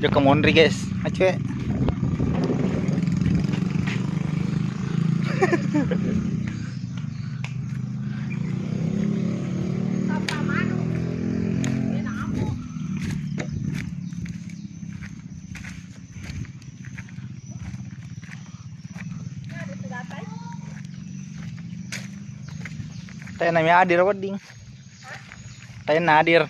Joko Mondri guys, acuy. Tayo na may adir ako ding. Tayo na adir.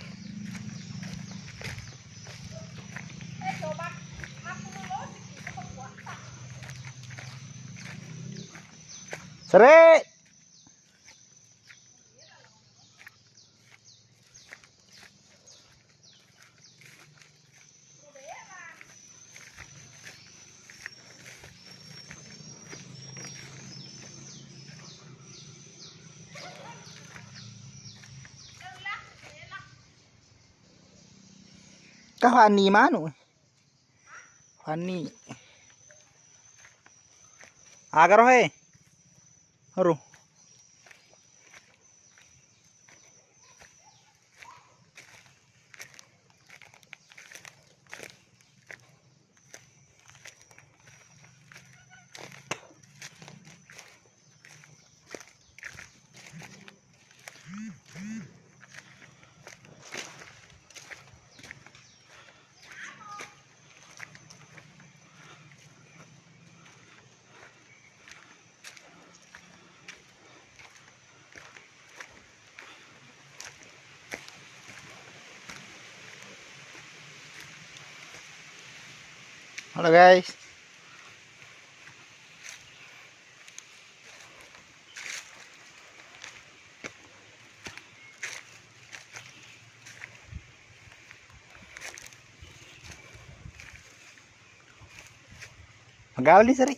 Sere. Kahani mano? Hani. Agar he. Haru. Halo guys. Magali sari.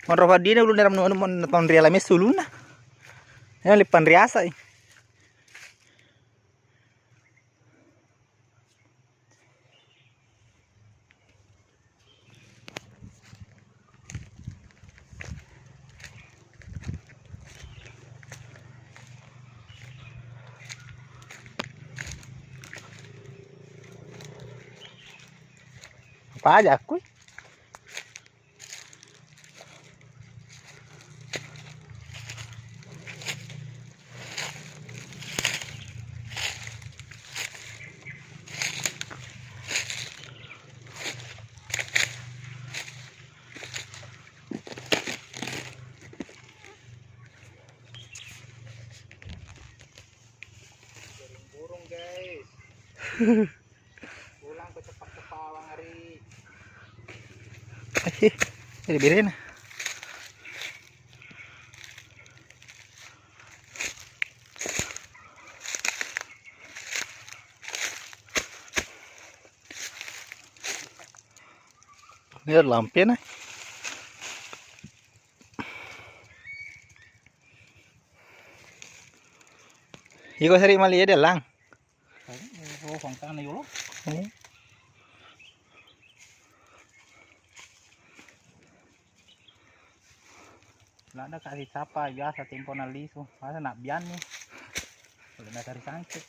Mon roba dina ulun dalam mon ton riala mesuluna. Ya lipan riasa. Apa aja aku? Burung guys. Pulang ke cepak Pawang hari. Jadi birin. Ini lampion eh. Iko sari mali ya lang. Oh, fangtang na yun. Wala na kasi sapa, biasa tempo na liso. Masa nak biyan ni. Wala na cari sangkit.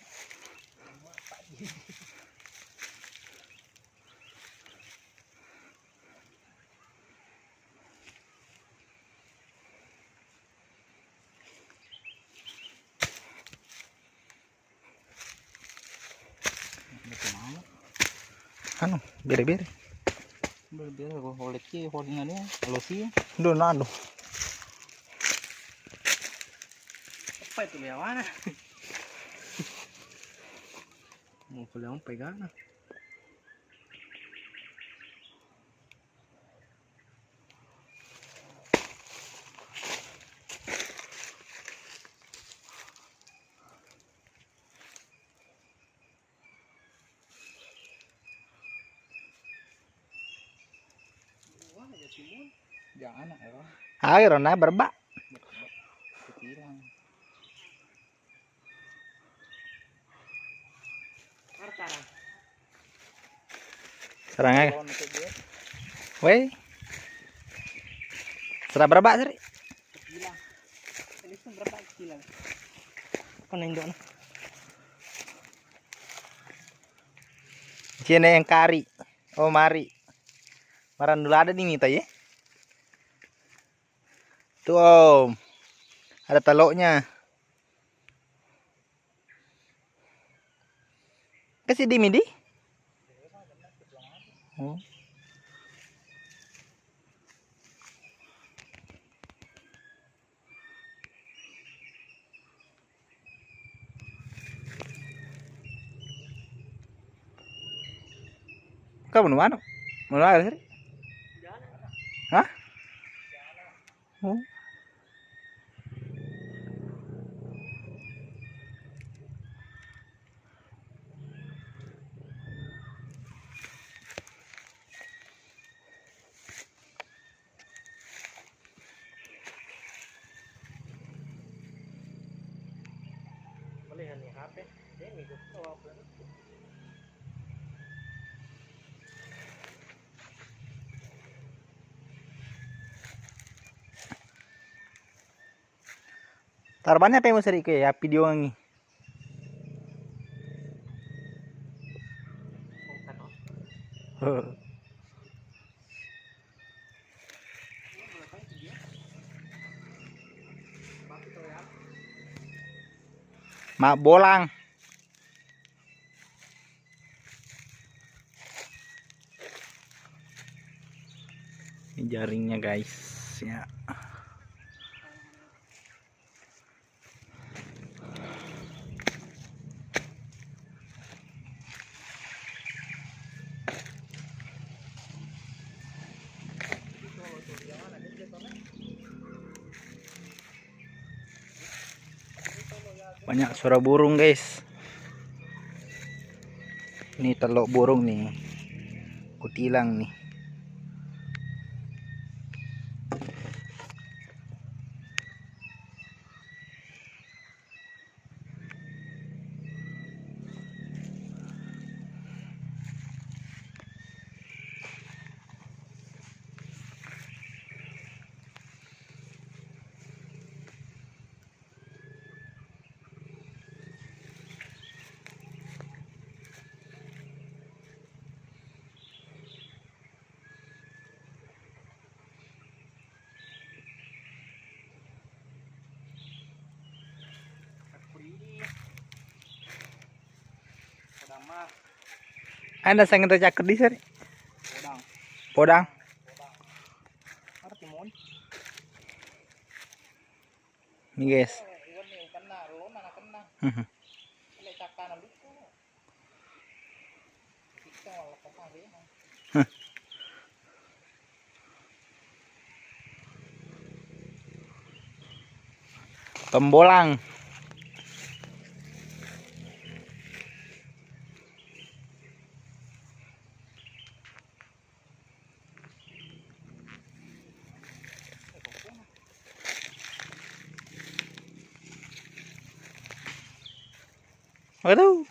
Anu, bere-bere. Bere-bere ko holit ki, holding ano yan. Alosi. Doon na ano. Apa itu lewana? Mau pulang pegang. Jangan ya. Air na berba. Ketilang. Serang aja. Weh. Serah berba sari. Ketilang. Ini tuh berapa ketilang? Apa neng dong? Sini yang kari. Oh mari. Maran dulu ada nih Mita ya. Tuh Om. Ada teloknya. Kasih di midi. Oh. Kau mau mana? Mau ada sih? Hah? Oh. Tarbannya apa yang mau seri ke ya video ini. Mak bolang. Ini jaringnya guys ya. Banyak suara burung guys. Ini teluk burung nih. Kutilang nih. Anda sangat tercakar di sini. Podang. Nih guys. Tembolang. Waduh.